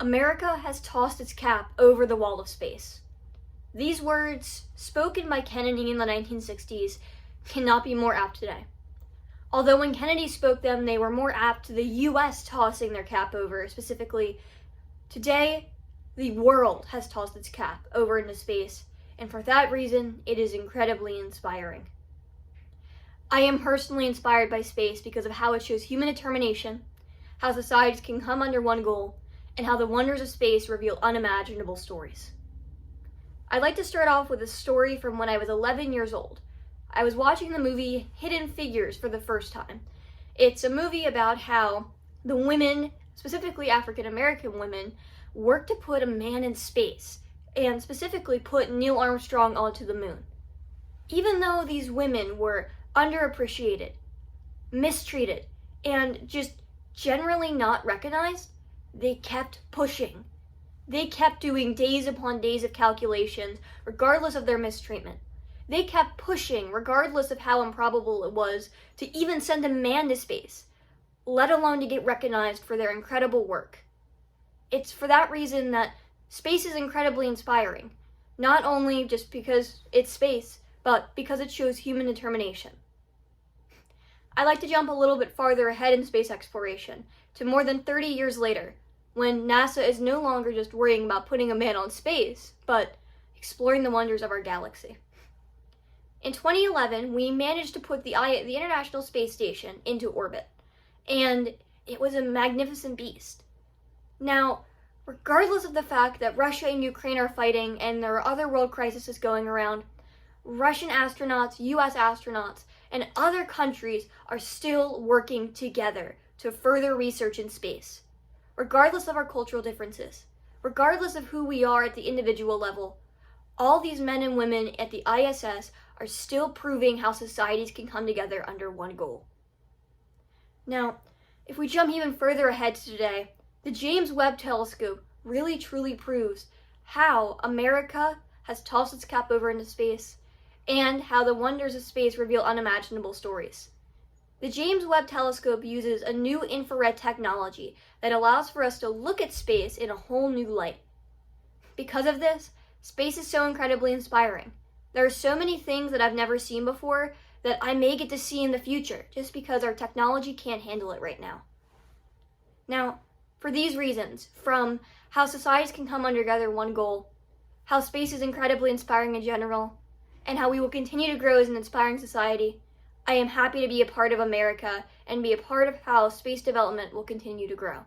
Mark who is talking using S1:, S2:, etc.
S1: America has tossed its cap over the wall of space. These words, spoken by Kennedy in the 1960s, cannot be more apt today. Although when Kennedy spoke them, they were more apt to the US tossing their cap over. Specifically, today, the world has tossed its cap over into space, and for that reason, it is incredibly inspiring. I am personally inspired by space because of how it shows human determination, how societies can come under one goal, and how the wonders of space reveal unimaginable stories. I'd like to start off with a story from when I was 11 years old. I was watching the movie Hidden Figures for the first time. It's a movie about how the women, specifically African American women, worked to put a man in space, and specifically put Neil Armstrong onto the moon. Even though these women were underappreciated, mistreated, and just generally not recognized, they kept pushing. They kept doing days upon days of calculations, regardless of their mistreatment. They kept pushing, regardless of how improbable it was, to even send a man to space, let alone to get recognized for their incredible work. It's for that reason that space is incredibly inspiring, not only just because it's space, but because it shows human determination. I'd like to jump a little bit farther ahead in space exploration, to more than 30 years later, when NASA is no longer just worrying about putting a man on space, but exploring the wonders of our galaxy. In 2011, we managed to put the International Space Station into orbit, and it was a magnificent beast. Now, regardless of the fact that Russia and Ukraine are fighting and there are other world crises going around, Russian astronauts, US astronauts, and other countries are still working together to further research in space. Regardless of our cultural differences, regardless of who we are at the individual level, all these men and women at the ISS are still proving how societies can come together under one goal. Now, if we jump even further ahead to today, the James Webb Telescope really truly proves how America has tossed its cap over into space and how the wonders of space reveal unimaginable stories. The James Webb Telescope uses a new infrared technology that allows for us to look at space in a whole new light. Because of this, space is so incredibly inspiring. There are so many things that I've never seen before that I may get to see in the future just because our technology can't handle it right now. Now, for these reasons, from how societies can come together one goal, how space is incredibly inspiring in general, and how we will continue to grow as an inspiring society, I am happy to be a part of America and be a part of how space development will continue to grow.